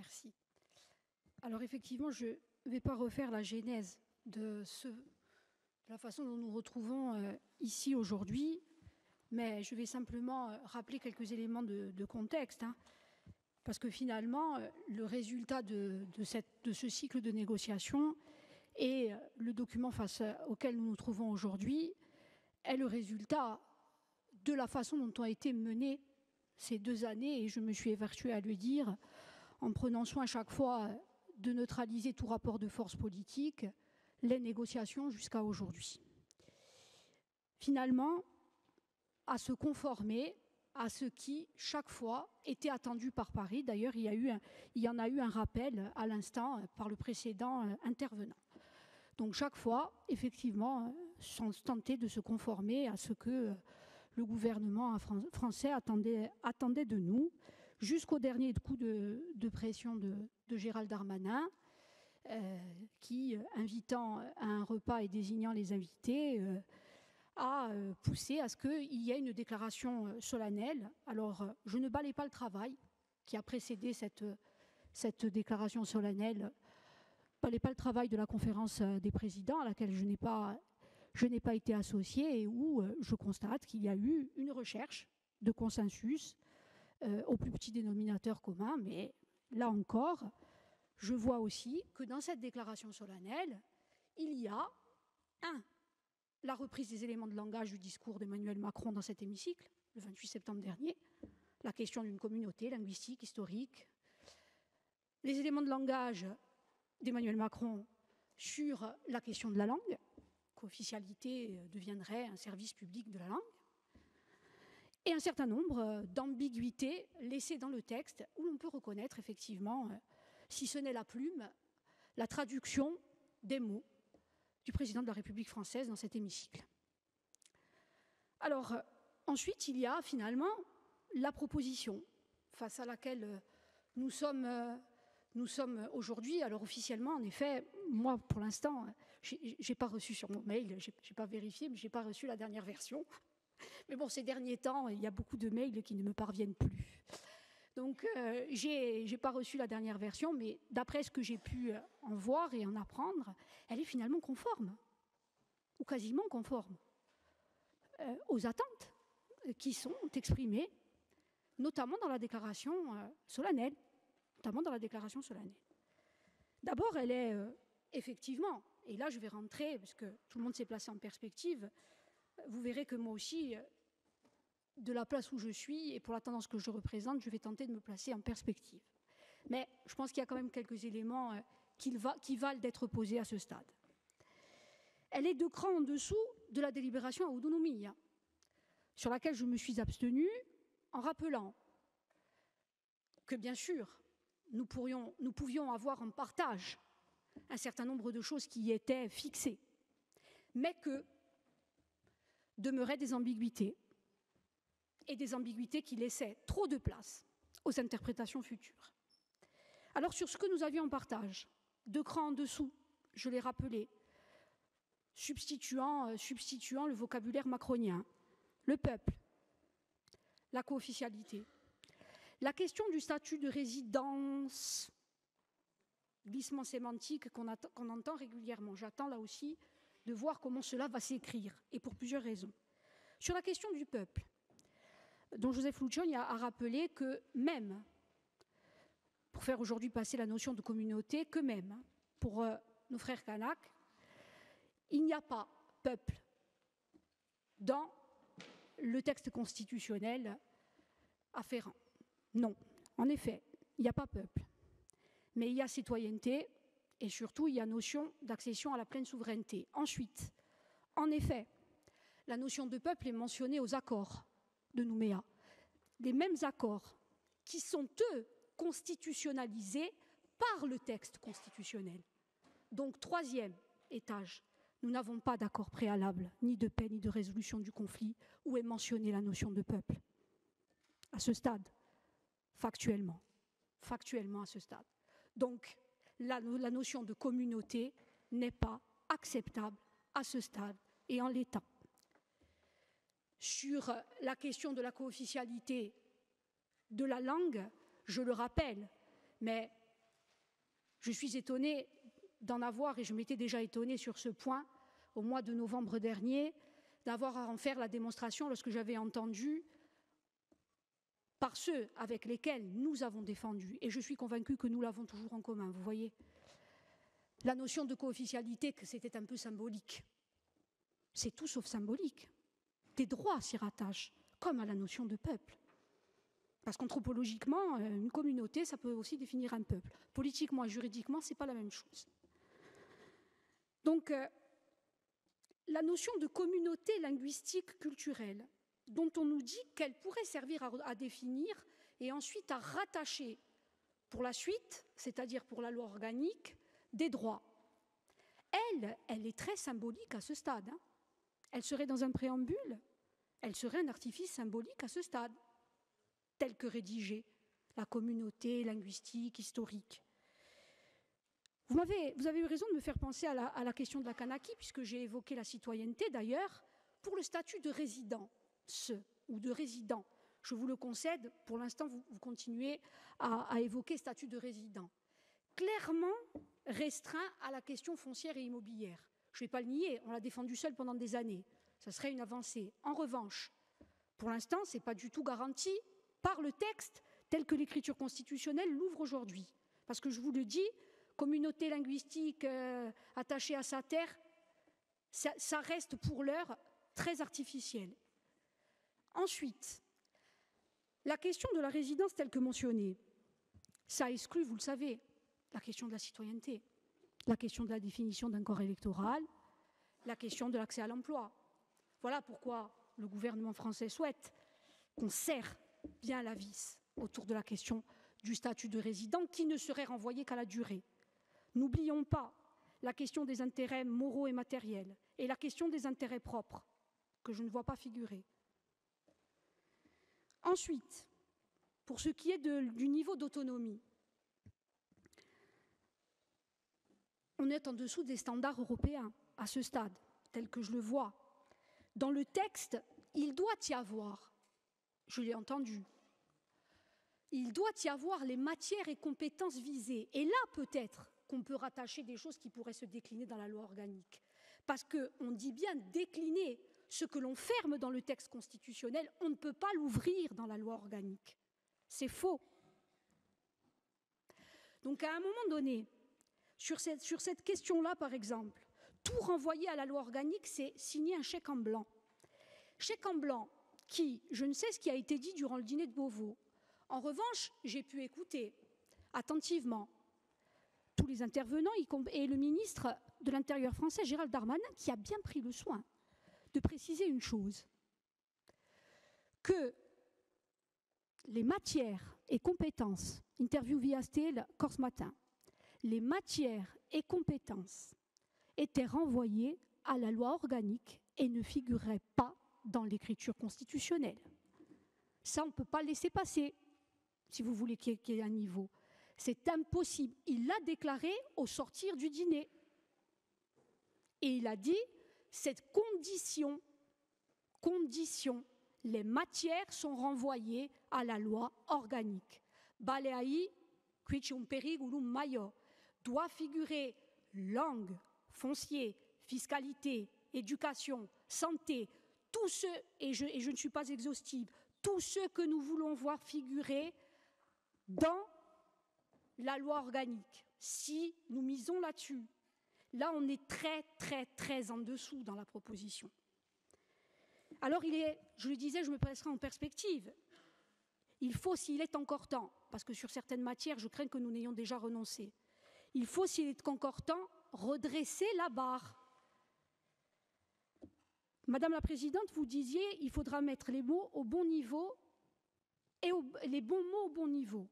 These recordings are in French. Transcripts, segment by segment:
Merci. Alors effectivement, je ne vais pas refaire la genèse de la façon dont nous nous retrouvons ici aujourd'hui, mais je vais simplement rappeler quelques éléments de contexte, parce que finalement, le résultat de ce cycle de négociation et le document face auquel nous nous trouvons aujourd'hui est le résultat de la façon dont ont été menées ces 2 années, et je me suis évertuée à le dire, en prenant soin chaque fois de neutraliser tout rapport de force politique, les négociations jusqu'à aujourd'hui. Finalement, à se conformer à ce qui, chaque fois, était attendu par Paris. D'ailleurs, il y en a eu un rappel à l'instant par le précédent intervenant. Donc chaque fois, effectivement, sans tenter de se conformer à ce que le gouvernement français attendait de nous, jusqu'au dernier coup de pression de Gérald Darmanin, qui, invitant à un repas et désignant les invités, a poussé à ce qu'il y ait une déclaration solennelle. Alors, je ne balais pas le travail qui a précédé cette déclaration solennelle, balais pas le travail de la conférence des présidents à laquelle je n'ai pas été associée, et où je constate qu'il y a eu une recherche de consensus au plus petit dénominateur commun. Mais là encore, je vois aussi que dans cette déclaration solennelle, il y a la reprise des éléments de langage du discours d'Emmanuel Macron dans cet hémicycle, le 28 septembre dernier, la question d'une communauté linguistique, historique, les éléments de langage d'Emmanuel Macron sur la question de la langue, qu'officialité deviendrait un service public de la langue, et un certain nombre d'ambiguïtés laissées dans le texte, où l'on peut reconnaître effectivement, si ce n'est la plume, la traduction des mots du président de la République française dans cet hémicycle. Alors, ensuite, il y a finalement la proposition face à laquelle nous sommes aujourd'hui. Alors officiellement, en effet, moi, pour l'instant, j'ai pas reçu sur mon mail, j'ai pas vérifié, mais j'ai pas reçu la dernière version. Mais bon, ces derniers temps, il y a beaucoup de mails qui ne me parviennent plus. Donc, j'ai pas reçu la dernière version, mais d'après ce que j'ai pu en voir et en apprendre, elle est finalement conforme, ou quasiment conforme, aux attentes qui sont exprimées, notamment dans la déclaration solennelle. D'abord, elle est effectivement, et là je vais rentrer, parce que tout le monde s'est placé en perspective, vous verrez que moi aussi, de la place où je suis et pour la tendance que je représente, je vais tenter de me placer en perspective. Mais je pense qu'il y a quand même quelques éléments qui valent d'être posés à ce stade. Elle est 2 crans en dessous de la délibération à autonomie, sur laquelle je me suis abstenue en rappelant que, bien sûr, nous pouvions avoir en partage un certain nombre de choses qui y étaient fixées, mais que demeuraient des ambiguïtés, et des ambiguïtés qui laissaient trop de place aux interprétations futures. Alors, sur ce que nous avions en partage, 2 crans en dessous, je l'ai rappelé, substituant le vocabulaire macronien, le peuple, la co-officialité, la question du statut de résidence, glissement sémantique qu'on entend régulièrement. J'attends là aussi de voir comment cela va s'écrire, et pour plusieurs raisons. Sur la question du peuple, dont Joseph Lucioni a rappelé que même, pour faire aujourd'hui passer la notion de communauté, que même, pour nos frères kanaks, il n'y a pas peuple dans le texte constitutionnel afférent. Non, en effet, il n'y a pas peuple. Mais il y a citoyenneté, et surtout, il y a notion d'accession à la pleine souveraineté. Ensuite, en effet, la notion de peuple est mentionnée aux accords de Nouméa, les mêmes accords qui sont, eux, constitutionnalisés par le texte constitutionnel. Donc, 3e étage, nous n'avons pas d'accord préalable, ni de paix, ni de résolution du conflit, où est mentionnée la notion de peuple. À ce stade, factuellement à ce stade. Donc, la notion de communauté n'est pas acceptable à ce stade et en l'état. Sur la question de la co-officialité de la langue, je le rappelle, mais Je suis étonnée d'en avoir, et je m'étais déjà étonnée sur ce point, au mois de novembre dernier, d'avoir à en faire la démonstration lorsque j'avais entendu par ceux avec lesquels nous avons défendu, et je suis convaincue que nous l'avons toujours en commun, vous voyez, la notion de co-officialité, que c'était un peu symbolique. C'est tout sauf symbolique. Des droits s'y rattachent, comme à la notion de peuple. Parce qu'anthropologiquement, une communauté, ça peut aussi définir un peuple. Politiquement et juridiquement, ce n'est pas la même chose. Donc, la notion de communauté linguistique culturelle, dont on nous dit qu'elle pourrait servir à définir et ensuite à rattacher pour la suite, c'est-à-dire pour la loi organique, des droits. Elle est très symbolique à ce stade. Hein. Elle serait dans un préambule, elle serait un artifice symbolique à ce stade, tel que rédigé, la communauté linguistique, historique. Vous avez eu raison de me faire penser à la question de la Kanaki, puisque j'ai évoqué la citoyenneté d'ailleurs, pour le statut de résident, ou de résident. Je vous le concède, pour l'instant vous continuez à évoquer statut de résident. Clairement restreint à la question foncière et immobilière. Je ne vais pas le nier, on l'a défendu seul pendant des années. Ça serait une avancée. En revanche, pour l'instant, ce n'est pas du tout garanti par le texte tel que l'écriture constitutionnelle l'ouvre aujourd'hui. Parce que je vous le dis, communauté linguistique attachée à sa terre, ça reste pour l'heure très artificiel. Ensuite, la question de la résidence telle que mentionnée, ça exclut, vous le savez, la question de la citoyenneté, la question de la définition d'un corps électoral, la question de l'accès à l'emploi. Voilà pourquoi le gouvernement français souhaite qu'on serre bien la vis autour de la question du statut de résident qui ne serait renvoyé qu'à la durée. N'oublions pas la question des intérêts moraux et matériels et la question des intérêts propres, que je ne vois pas figurer. Ensuite, pour ce qui est du niveau d'autonomie, on est en dessous des standards européens à ce stade, tel que je le vois. Dans le texte, il doit y avoir, je l'ai entendu, il doit y avoir les matières et compétences visées. Et là, peut-être qu'on peut rattacher des choses qui pourraient se décliner dans la loi organique. Parce qu'on dit bien décliner ce que l'on ferme dans le texte constitutionnel, on ne peut pas l'ouvrir dans la loi organique. C'est faux. Donc, à un moment donné, sur cette question-là, par exemple, tout renvoyer à la loi organique, c'est signer un chèque en blanc. Chèque en blanc qui, je ne sais ce qui a été dit durant le dîner de Beauvau. En revanche, j'ai pu écouter attentivement tous les intervenants et le ministre de l'Intérieur français, Gérald Darmanin, qui a bien pris le soin de préciser une chose, que les matières et compétences, interview via STL, Corse Matin, les matières et compétences étaient renvoyées à la loi organique et ne figuraient pas dans l'écriture constitutionnelle. Ça, on ne peut pas le laisser passer, si vous voulez qu'il y ait un niveau. C'est impossible. Il l'a déclaré au sortir du dîner. Et il a dit, cette condition, les matières sont renvoyées à la loi organique. Baleai, qui c'è un pericolo major, doit figurer langue, foncier, fiscalité, éducation, santé, tous ceux, et je ne suis pas exhaustive, tous ceux que nous voulons voir figurer dans la loi organique. Si nous misons là-dessus, là on est très en dessous dans la proposition. Alors je le disais, je me placerai en perspective. Il faut, s'il est encore temps, parce que sur certaines matières, je crains que nous n'ayons déjà renoncé, il faut, s'il est encore temps, redresser la barre. Madame la Présidente, vous disiez, il faudra mettre les mots au bon niveau et les bons mots au bon niveau.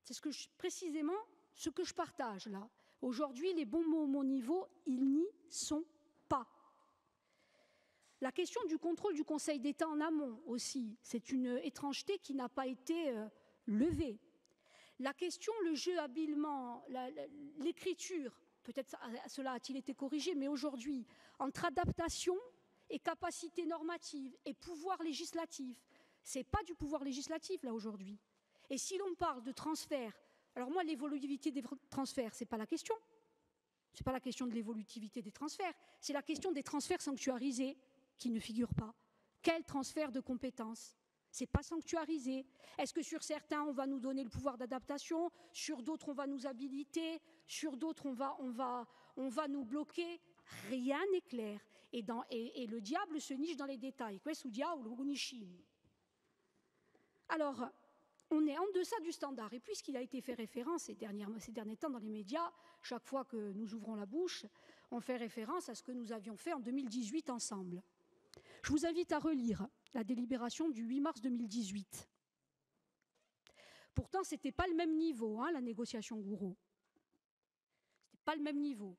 C'est précisément ce que je partage là. Aujourd'hui, les bons mots au bon niveau, ils n'y sont pas. La question du contrôle du Conseil d'État en amont aussi, c'est une étrangeté qui n'a pas été levée. La question, le jeu habilement, l'écriture, peut-être cela a-t-il été corrigé, mais aujourd'hui, entre adaptation et capacité normative et pouvoir législatif, ce n'est pas du pouvoir législatif là aujourd'hui. Et si l'on parle de transfert Alors moi, l'évolutivité des transferts, ce n'est pas la question. Ce n'est pas la question de l'évolutivité des transferts, c'est la question des transferts sanctuarisés qui ne figurent pas. Quel transfert de compétences? Ce n'est pas sanctuarisé. Est-ce que sur certains, on va nous donner le pouvoir d'adaptation, sur d'autres, on va nous habiliter, sur d'autres, on va nous bloquer? Rien n'est clair. Et le diable se niche dans les détails. Alors, on est en deçà du standard. Et puisqu'il a été fait référence ces derniers temps dans les médias, chaque fois que nous ouvrons la bouche, on fait référence à ce que nous avions fait en 2018 ensemble. Je vous invite à relire la délibération du 8 mars 2018. Pourtant, ce n'était pas le même niveau, la négociation Gouraud. Ce n'était pas le même niveau.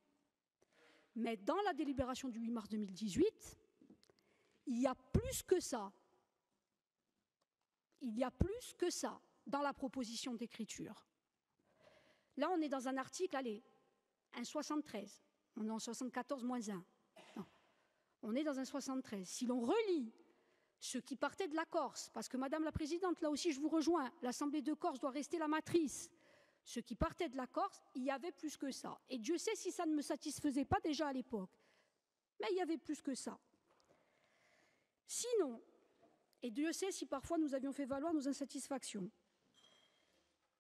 Mais dans la délibération du 8 mars 2018, il y a plus que ça. Il y a plus que ça dans la proposition d'écriture. Là, on est dans un article, allez, un 73. On est en 74-1. Non. On est dans un 73. Si l'on relit ce qui partait de la Corse, parce que Madame la Présidente, là aussi je vous rejoins, l'Assemblée de Corse doit rester la matrice. Ce qui partait de la Corse, il y avait plus que ça. Et Dieu sait si ça ne me satisfaisait pas déjà à l'époque. Mais il y avait plus que ça. Sinon, et Dieu sait si parfois nous avions fait valoir nos insatisfactions.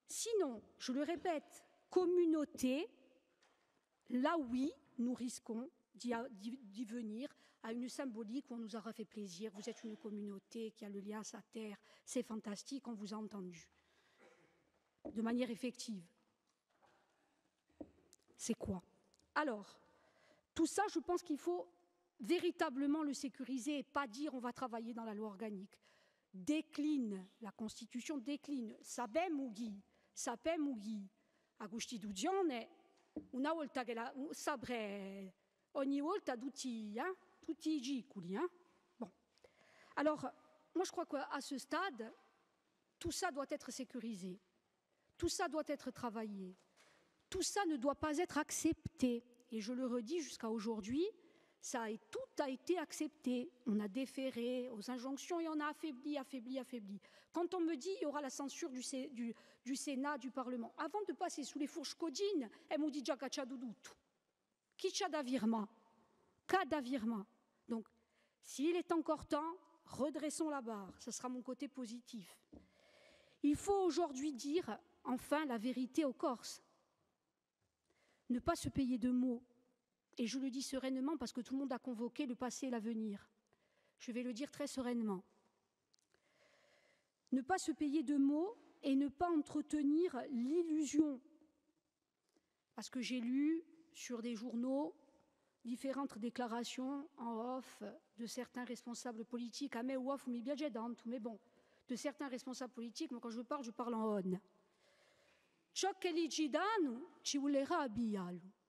Sinon, je le répète, communauté, là oui, nous risquons d'y venir à une symbolique où on nous aura fait plaisir. Vous êtes une communauté qui a le lien à sa terre, c'est fantastique, on vous a entendu. De manière effective. C'est quoi? Alors, tout ça, je pense qu'il faut véritablement le sécuriser et pas dire on va travailler dans la loi organique. Décline, la Constitution décline. Sapem Ughi, Agustiduzione, una volta che la sabre ogni volta tutti i giculi. Bon. Alors, moi je crois qu'à ce stade, tout ça doit être sécurisé. Tout ça doit être travaillé. Tout ça ne doit pas être accepté. Et je le redis jusqu'à aujourd'hui, tout a été accepté. On a déféré aux injonctions et on a affaibli. Quand on me dit qu'il y aura la censure du Sénat, du Parlement, avant de passer sous les fourches codines, elle me dit già c'ha tutto. Chi c'ha da virma? Cada virma. Donc, s'il est encore temps, redressons la barre. Ce sera mon côté positif. Il faut aujourd'hui dire, enfin, la vérité aux Corses. Ne pas se payer de mots. Et je le dis sereinement parce que tout le monde a convoqué le passé et l'avenir. Je vais le dire très sereinement. Ne pas se payer de mots et ne pas entretenir l'illusion. Parce que j'ai lu sur des journaux différentes déclarations en off de certains responsables politiques. A me off mi piace tanto, mais bon, de certains responsables politiques, moi quand je parle en on. Ciò che gli ci danno ci volerà abbiarlo.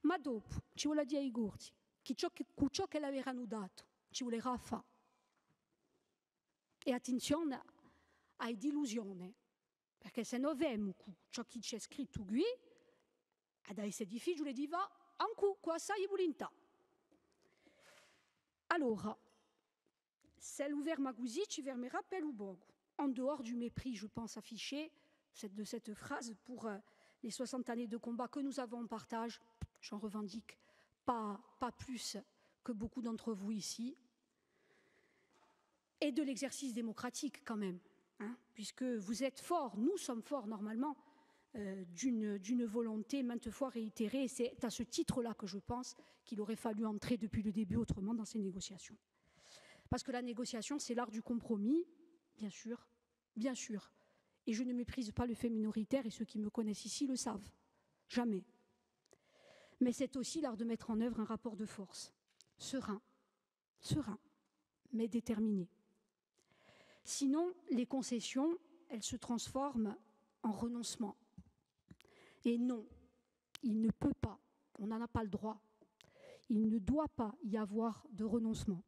Ma dopo ci vuole dire ai corti che ciò che l'avranno dato ci volerà fare. E attenzione ai delusioni, perché se noi vediamo ciò che c'è scritto qui, ad essere difficile di va anche qua assai volontà. Allora, c'est l'ouvert Magouzi, ci me rappelle ou bogo. En dehors du mépris, je pense, affiché de cette phrase pour les 60 années de combat que nous avons en partage, j'en revendique pas plus que beaucoup d'entre vous ici, et de l'exercice démocratique quand même, puisque vous êtes forts, nous sommes forts normalement, d'une volonté maintes fois réitérée, et c'est à ce titre-là que je pense qu'il aurait fallu entrer depuis le début autrement dans ces négociations. Parce que la négociation, c'est l'art du compromis, bien sûr, et je ne méprise pas le fait minoritaire, et ceux qui me connaissent ici le savent, jamais. Mais c'est aussi l'art de mettre en œuvre un rapport de force, serein, mais déterminé. Sinon, les concessions, elles se transforment en renoncement. Et non, il ne peut pas, on n'en a pas le droit, il ne doit pas y avoir de renoncement,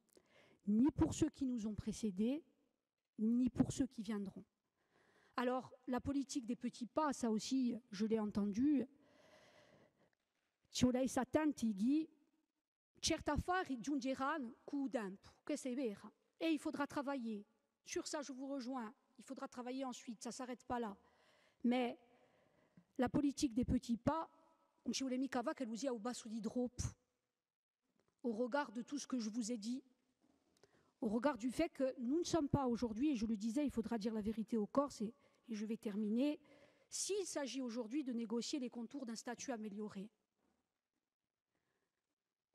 ni pour ceux qui nous ont précédés, ni pour ceux qui viendront. Alors, la politique des petits pas, ça aussi, je l'ai entendu, Ciolei Satantighi, certi affari giungeranno con tempo, que c'est vrai. Et il faudra travailler. Sur ça, je vous rejoins il faudra travailler ensuite, ça ne s'arrête pas là. Mais la politique des petits pas, on ci vuole mica va che l'usia au basso di drop, au regard de tout ce que je vous ai dit, au regard du fait que nous ne sommes pas aujourd'hui, et je le disais, il faudra dire la vérité aux Corses, et je vais terminer, s'il s'agit aujourd'hui de négocier les contours d'un statut amélioré,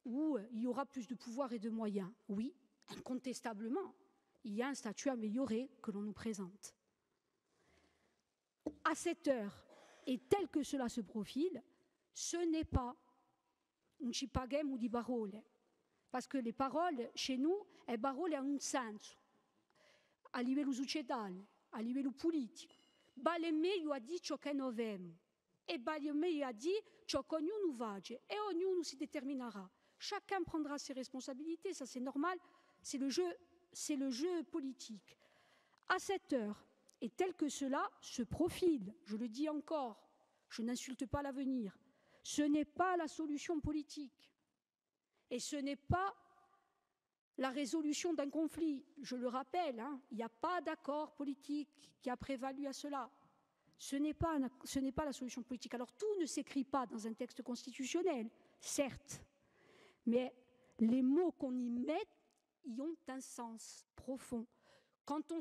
où il y aura plus de pouvoir et de moyens, oui, incontestablement, il y a un statut amélioré que l'on nous présente. À cette heure, et tel que cela se profile, ce n'est pas un cipaghem ou di parole, parce que les paroles, chez nous, le parole hanno un senso, a livello sociale, a livello politico. Vale meglio a dire ciò che noi vediamo, e vale meglio a dire ciò che ognuno face, e ognuno si déterminera. Chacun prendra ses responsabilités, ça c'est normal, c'est le jeu politique. À cette heure, et tel que cela se profile, je le dis encore, je n'insulte pas l'avenir, ce n'est pas la solution politique. Et ce n'est pas la résolution d'un conflit. Je le rappelle, il n'y a pas d'accord politique qui a prévalu à cela. Ce n'est pas la solution politique. Alors tout ne s'écrit pas dans un texte constitutionnel, certes, mais les mots qu'on y met y ont un sens profond. Quand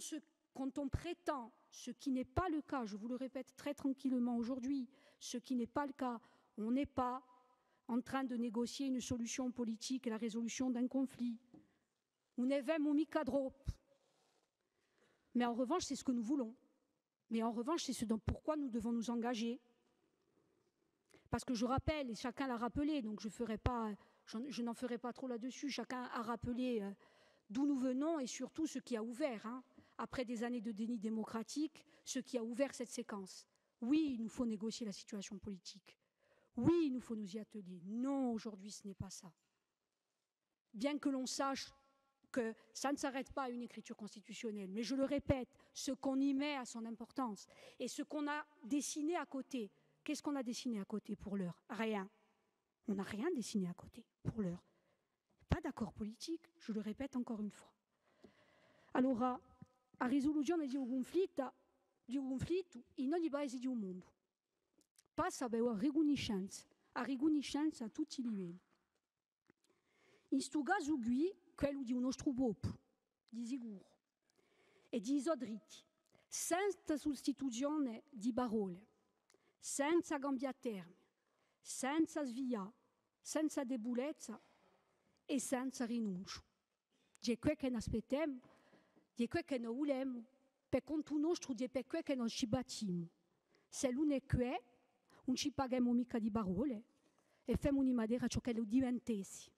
on prétend, ce qui n'est pas le cas, je vous le répète très tranquillement aujourd'hui, ce qui n'est pas le cas, on n'est pas en train de négocier une solution politique et la résolution d'un conflit. On ne vemo mica drop. Mais en revanche, c'est ce que nous voulons. Mais en revanche, c'est ce pourquoi nous devons nous engager. Parce que je rappelle, et chacun l'a rappelé, donc je n'en ferai pas trop là-dessus, chacun a rappelé d'où nous venons et surtout ce qui a ouvert, après des années de déni démocratique, ce qui a ouvert cette séquence. Oui, il nous faut négocier la situation politique. Oui, il nous faut nous y atteler. Non, aujourd'hui, ce n'est pas ça. Bien que l'on sache que ça ne s'arrête pas à une écriture constitutionnelle, mais je le répète, ce qu'on y met a son importance. Et ce qu'on a dessiné à côté, qu'est-ce qu'on a dessiné à côté pour l'heure? Rien. On n'a rien dessiné à côté pour l'heure. Pas d'accord politique, je le répète encore une fois. Allora, a risoluzione di un conflitto in ogni paese del mondo passa per la riconoscenza a tutti i livelli. In questo caso qui, quello di un nostro popolo, di sicuro, e di suoi diritti, senza sostituzione di parole, senza cambiare termini, senza sviare, senza debolezza e senza rinuncio. Di quello che noi aspettiamo, di quello che noi vogliamo, per conto nostro, di per quello che noi ci battiamo. Se l'uno è qui, non ci paghiamo mica di parole e facciamo in maniera ciò che lo diventessi.